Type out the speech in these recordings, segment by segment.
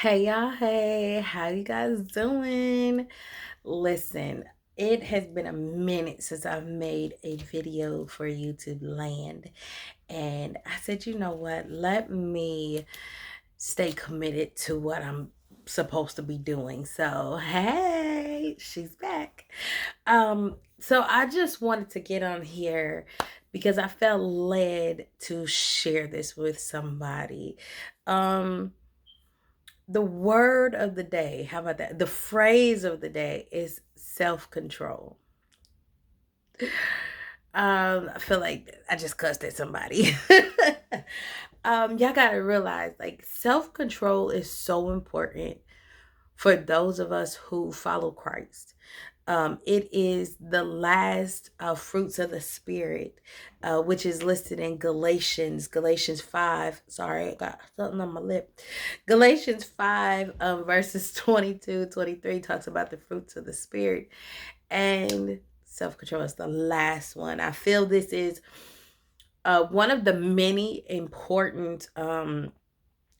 Hey y'all, hey, how you guys doing? Listen, it has been a minute since I've made a video for YouTube land, and I said, you know what? Let me stay committed to what I'm supposed to be doing. So, hey, she's back. So I just wanted to get on here because I felt led to share this with somebody. Um the word of the day, how about that? The phrase of the day is self-control. I feel like I just cussed at somebody. Y'all gotta realize like self-control is so important for those of us who follow Christ. It is the last fruits of the spirit, which is listed in Galatians 5. Sorry, I got something on my lip. Galatians 5, verses 22, 23 talks about the fruits of the spirit, and self-control is the last one. I feel this is one of the many important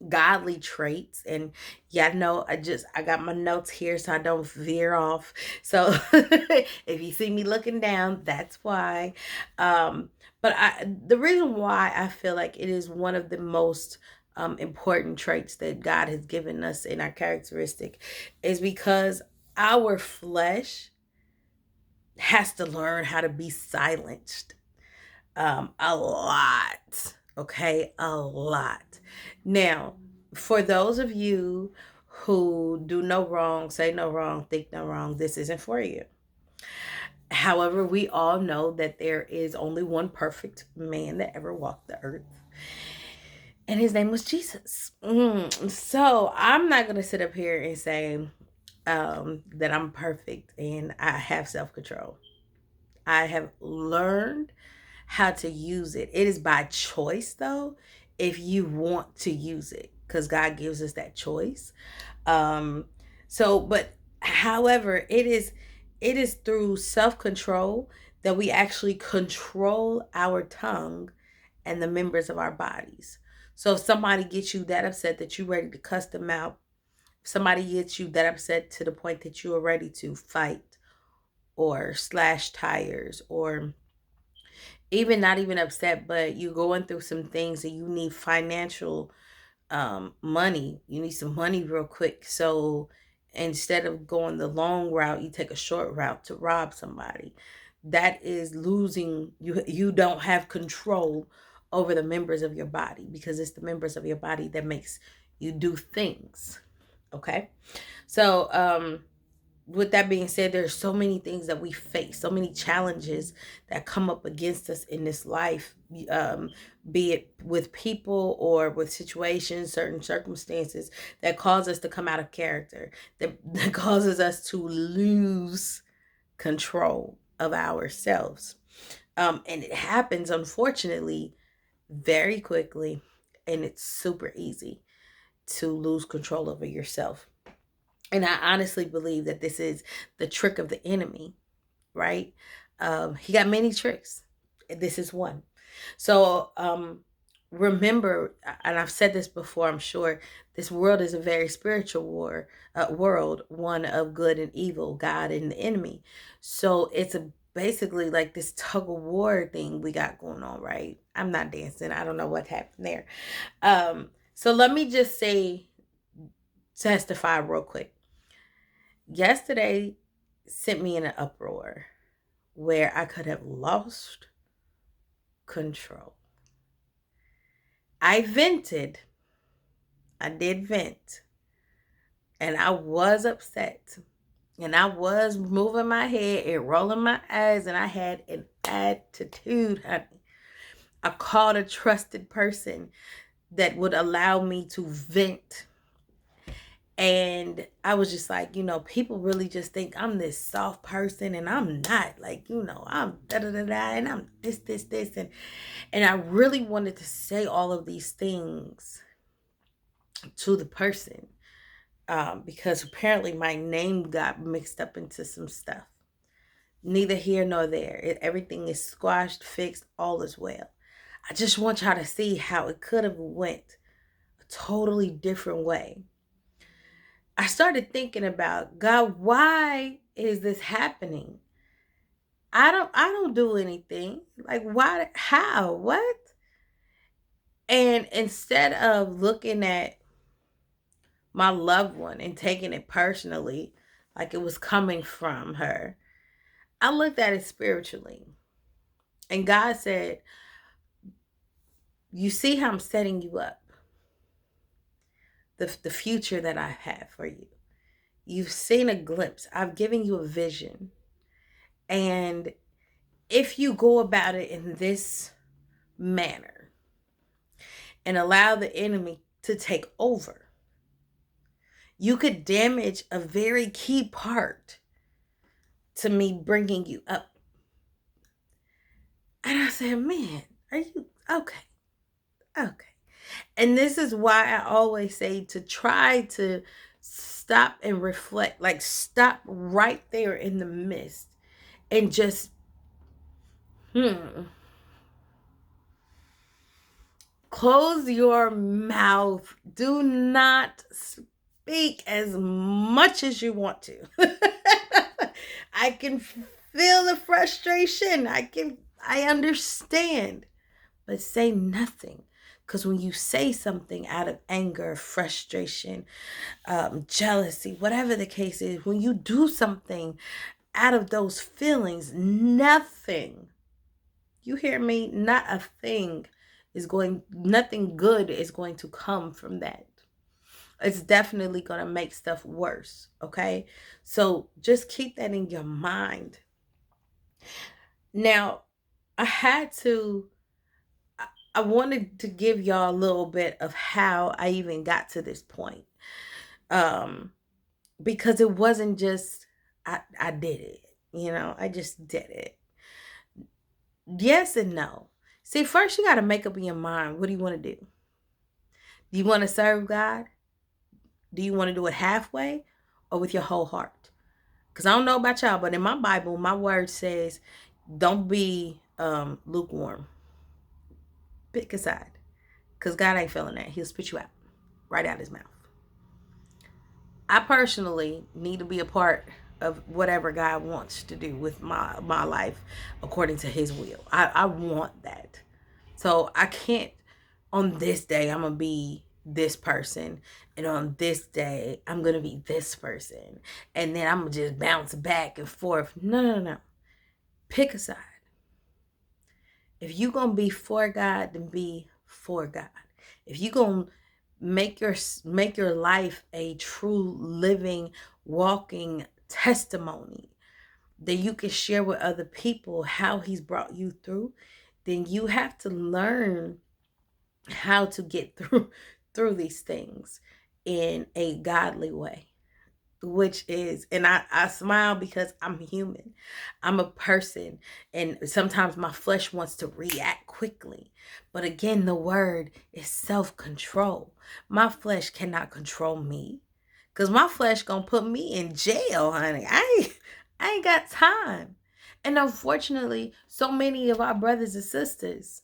godly traits. And yeah, no, I got my notes here so I don't veer off. So if you see me looking down, that's why. But the reason why I feel like it is one of the most important traits that God has given us in our characteristic is because our flesh has to learn how to be silenced a lot. Okay, a lot. Now, for those of you who do no wrong, say no wrong, think no wrong, this isn't for you. However, we all know that there is only one perfect man that ever walked the earth, and his name was Jesus. So I'm not going to sit up here and say that I'm perfect and I have self control. I have learned how to use it. It is by choice though, if you want to use it, because God gives us that choice. Um, but however, it is through self-control that we actually control our tongue and the members of our bodies. So if somebody gets you that upset that you're ready to cuss them out, if somebody gets you that upset to the point that you are ready to fight or slash tires, or even not even upset, but you're going through some things and you need financial money. You need some money real quick. So instead of going the long route, you take a short route to rob somebody. That is losing you don't have control over the members of your body, because it's the members of your body that makes you do things. Okay? So with that being said, there's so many things that we face, so many challenges that come up against us in this life, be it with people or with situations, certain circumstances that cause us to come out of character, that causes us to lose control of ourselves. And it happens, unfortunately, very quickly, and it's super easy to lose control over yourself. And I honestly believe that this is the trick of the enemy, right? He got many tricks. This is one. So remember, and I've said this before, I'm sure, this world is a very spiritual world, one of good and evil, God and the enemy. So it's basically like this tug of war thing we got going on, right? I'm not dancing. I don't know what happened there. So let me just say, testify real quick. Yesterday sent me in an uproar where I could have lost control. I vented. I did vent. And I was upset. And I was moving my head and rolling my eyes. And I had an attitude, honey. I called a trusted person that would allow me to vent. And I was just like, people really just think I'm this soft person, and I'm not. Like, I'm da da da da, and I'm this, and I really wanted to say all of these things to the person, because apparently my name got mixed up into some stuff. Neither here nor there. Everything is squashed, fixed, all is well. I just want y'all to see how it could have went a totally different way. I started thinking about, God, why is this happening? I don't do anything. Like, why, how, what? And instead of looking at my loved one and taking it personally, like it was coming from her, I looked at it spiritually. And God said, you see how I'm setting you up, the future that I have for you. You've seen a glimpse. I've given you a vision. And if you go about it in this manner and allow the enemy to take over, you could damage a very key part to me bringing you up. And I said, man, are you okay? Okay. And this is why I always say to try to stop and reflect, like stop right there in the midst and just, hmm, close your mouth. Do not speak as much as you want to. I can feel the frustration. I understand, but say nothing. Because when you say something out of anger, frustration, jealousy, whatever the case is, when you do something out of those feelings, nothing, you hear me? Not a thing nothing good is going to come from that. It's definitely going to make stuff worse. Okay. So just keep that in your mind. Now, I had to, I wanted to give y'all a little bit of how I even got to this point. Um, because it wasn't just, I did it, I just did it. Yes and no. See, first you got to make up in your mind, what do you want to do? Do you want to serve God? Do you want to do it halfway or with your whole heart? Because I don't know about y'all, but in my Bible, my word says, don't be lukewarm. Pick a side. Because God ain't feeling that. He'll spit you out. Right out his mouth. I personally need to be a part of whatever God wants to do with my life according to his will. I want that. So I can't, on this day, I'm going to be this person. And on this day, I'm going to be this person. And then I'm going to just bounce back and forth. No, no, no. Pick a side. If you're going to be for God, then be for God. If you're going to make your life a true living, walking testimony that you can share with other people how he's brought you through, then you have to learn how to get through these things in a godly way, which is, and I smile because I'm human. I'm a person, and sometimes my flesh wants to react quickly. But again, the word is self-control. My flesh cannot control me, because my flesh gonna put me in jail, honey. I ain't got time. And unfortunately, so many of our brothers and sisters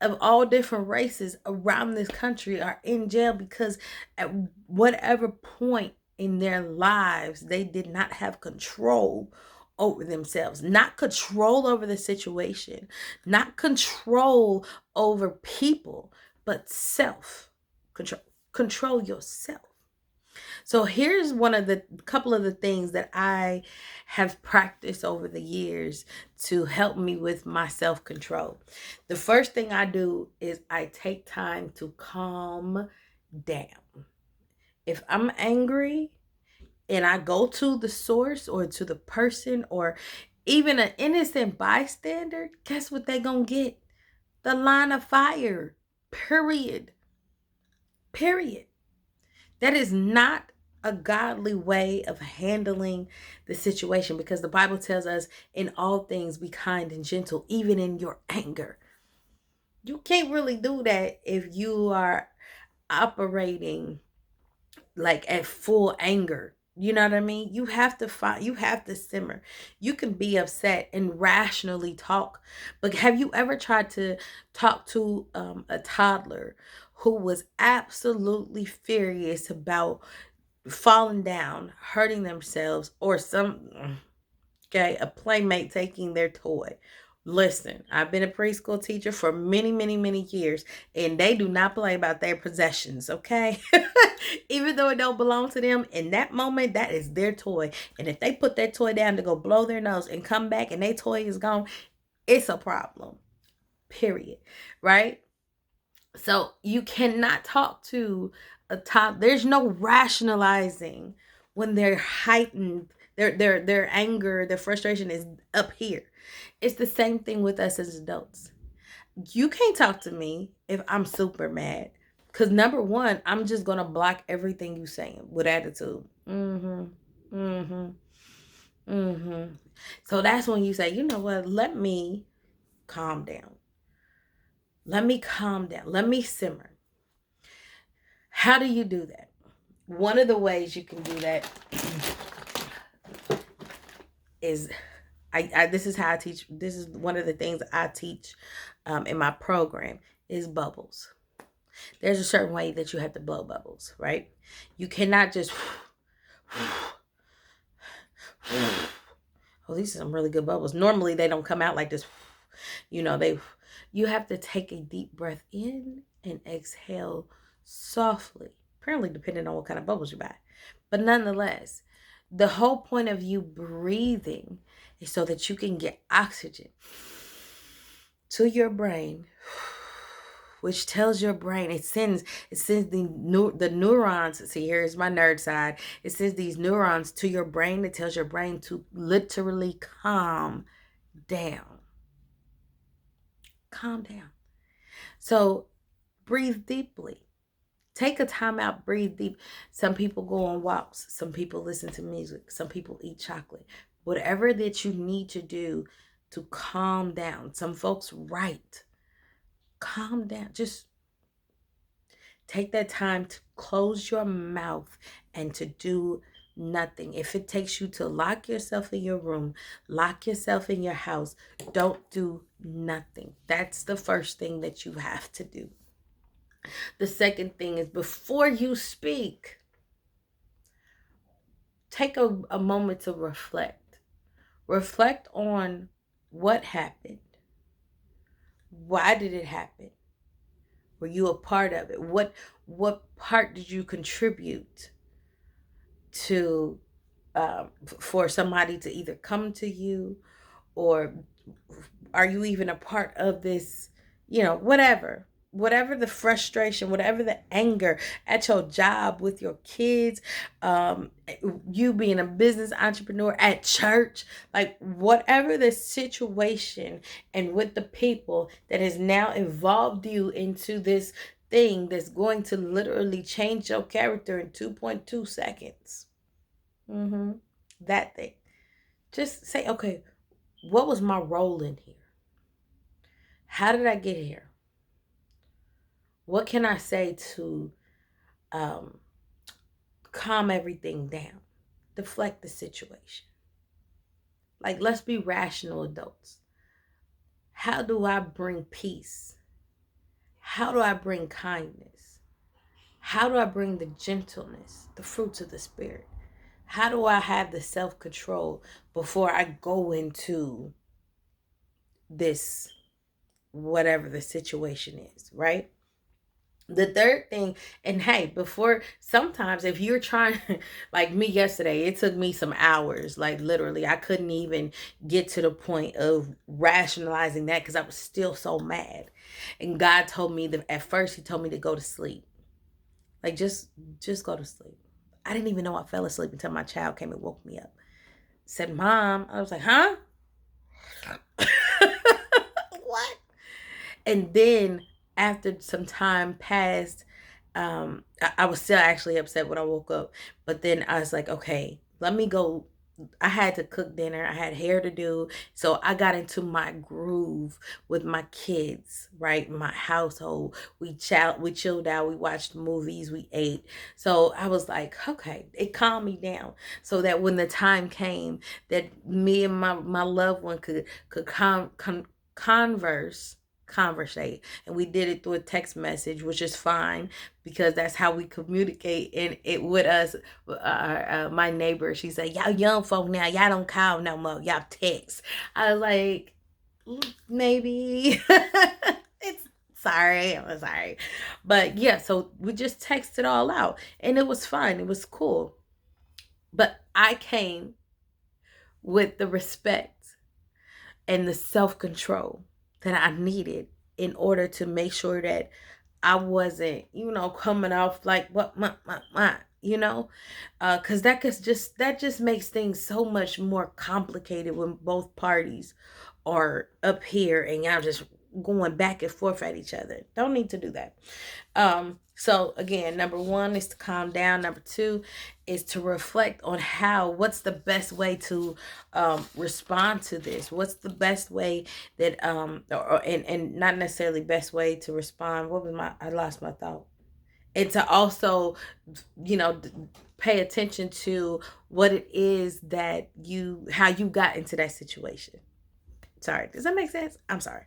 of all different races around this country are in jail because at whatever point in their lives they did not have control over themselves, not control over the situation, not control over people, but self control. Control yourself. So here's one of the couple of the things that I have practiced over the years to help me with my self-control. The first thing I do is I take time to calm down. If I'm angry and I go to the source or to the person or even an innocent bystander, guess what they gonna get? The line of fire. Period. Period. That is not a godly way of handling the situation, because the Bible tells us in all things be kind and gentle, even in your anger. You can't really do that if you are operating like at full anger. You know what I mean? You have to simmer. You can be upset and rationally talk, but have you ever tried to talk to a toddler who was absolutely furious about falling down, hurting themselves, or okay, a playmate taking their toy. Listen, I've been a preschool teacher for many, many, many years, and they do not play about their possessions, okay? Even though it don't belong to them, in that moment, that is their toy. And if they put that toy down to go blow their nose and come back and their toy is gone, it's a problem. Period. Right? So you cannot talk to a top. There's no rationalizing when they're heightened. Their anger, their frustration is up here. It's the same thing with us as adults. You can't talk to me if I'm super mad. Cause number one, I'm just gonna block everything you saying with attitude. Mm-hmm. Mm-hmm. Mm-hmm. So that's when you say, you know what, let me calm down. Let me calm down. Let me simmer. How do you do that? One of the ways you can do that is this is how I teach. This is one of the things I teach in my program is bubbles. There's a certain way that you have to blow bubbles, right? You cannot just oh, these are some really good bubbles. Normally they don't come out like this. You have to take a deep breath in and exhale softly. Apparently, depending on what kind of bubbles you buy. But nonetheless, the whole point of you breathing is so that you can get oxygen to your brain, which tells your brain, it sends the neurons. See, here's my nerd side. It sends these neurons to your brain. It tells your brain to literally calm down. Calm down. So breathe deeply. Take a time out, breathe deep. Some people go on walks. Some people listen to music. Some people eat chocolate. Whatever that you need to do to calm down. Some folks write. Calm down. Just take that time to close your mouth and to do nothing. If it takes you to lock yourself in your room, lock yourself in your house, don't do nothing. That's the first thing that you have to do. The second thing is before you speak, take a moment to reflect. Reflect on what happened. Why did it happen? Were you a part of it? What part did you contribute to for somebody to either come to you, or are you even a part of this, whatever the frustration, whatever the anger at your job, with your kids, you being a business entrepreneur, at church, like whatever the situation, and with the people that has now involved you into this thing that's going to literally change your character in 2.2 seconds. Mm-hmm. That thing. Just say, okay, what was my role in here? How did I get here? What can I say to um, calm everything down, deflect the situation? Like, let's be rational adults. How do I bring peace? How do I bring kindness? How do I bring the gentleness, the fruits of the Spirit? How do I have the self control before I go into this, whatever the situation is, right? The third thing, and hey, before, sometimes if you're trying, like me yesterday, it took me some hours. Like literally, I couldn't even get to the point of rationalizing that because I was still so mad. And God told me that at first, He told me to go to sleep. Like just go to sleep. I didn't even know I fell asleep until my child came and woke me up. Said, "Mom," I was like, "Huh?" What? And then after some time passed, I was still actually upset when I woke up. But then I was like, okay, let me go. I had to cook dinner. I had hair to do. So I got into my groove with my kids, right? My household. We chilled out. We watched movies. We ate. So I was like, okay, it calmed me down. So that when the time came that me and my loved one could converse conversate. And we did it through a text message, which is fine because that's how we communicate. And it with us, my neighbor, she said, y'all young folk now, y'all don't call no more, y'all text. I was like, maybe. It's sorry, I'm sorry. But yeah, so we just texted all out and it was fun. It was cool. But I came with the respect and the self control that I needed in order to make sure that I wasn't, coming off like what, you know, because that just makes things so much more complicated when both parties are up here and y'all just going back and forth at each other. Don't need to do that. So again, number one is to calm down. Number two is to reflect on what's the best way to respond to this. What's the best way that and not necessarily best way to respond. I lost my thought. And to also, you know, pay attention to what it is that how you got into that situation. Sorry, does that make sense? I'm sorry.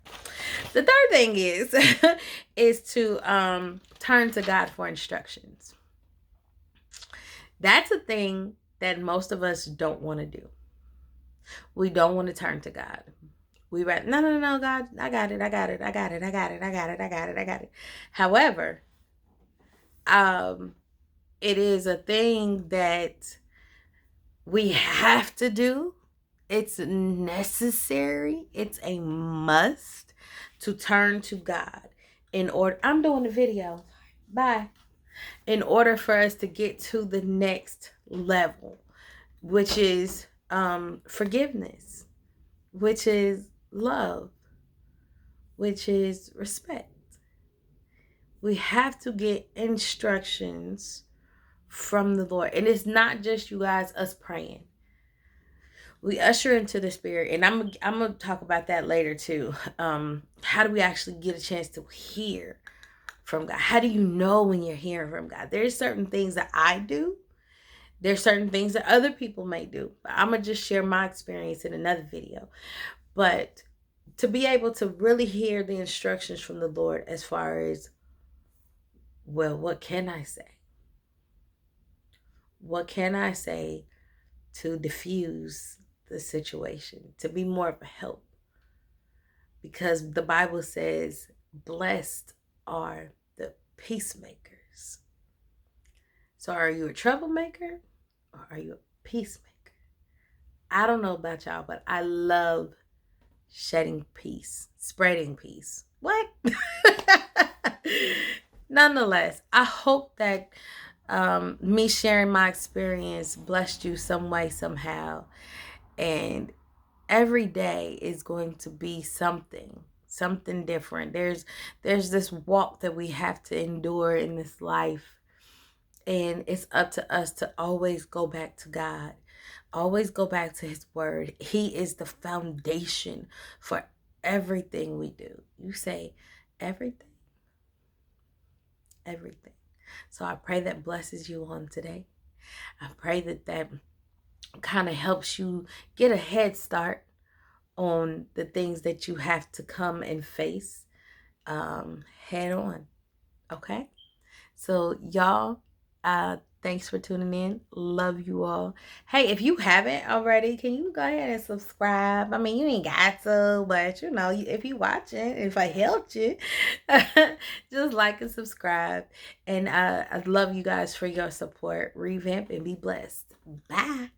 The third thing is is to turn to God for instructions. That's a thing that most of us don't want to do. We don't want to turn to God. We read, no, God, I got it, I got it, I got it, I got it, I got it, I got it, I got it. However, it is a thing that we have to do. It's necessary. It's a must to turn to God in order. I'm doing the video. Bye. In order for us to get to the next level, which is forgiveness, which is love, which is respect. We have to get instructions from the Lord. And it's not just, you guys, us praying. We usher into the spirit, and I'm gonna talk about that later too. How do we actually get a chance to hear from God? How do you know when you're hearing from God? There's certain things that I do. There's certain things that other people may do. I'm gonna just share my experience in another video. But to be able to really hear the instructions from the Lord as far as, well, what can I say? What can I say to diffuse the situation, to be more of a help? Because the Bible says, blessed are the peacemakers. So are you a troublemaker or are you a peacemaker? I don't know about y'all, but I love shedding peace, spreading peace. What? Nonetheless, I hope that me sharing my experience blessed you some way, somehow. And every day is going to be something different. There's this walk that we have to endure in this life, and it's up to us to always go back to God, always go back to his word. He is the foundation for everything we do. You say everything. So I pray that blesses you on today. I pray that kind of helps you get a head start on the things that you have to come and face head on. Okay? So y'all, thanks for tuning in. Love you all. Hey, if you haven't already, can you go ahead and subscribe? I mean, you ain't got to, but if you watching, if I helped you, just like and subscribe. And I love you guys for your support. Revamp and be blessed. Bye.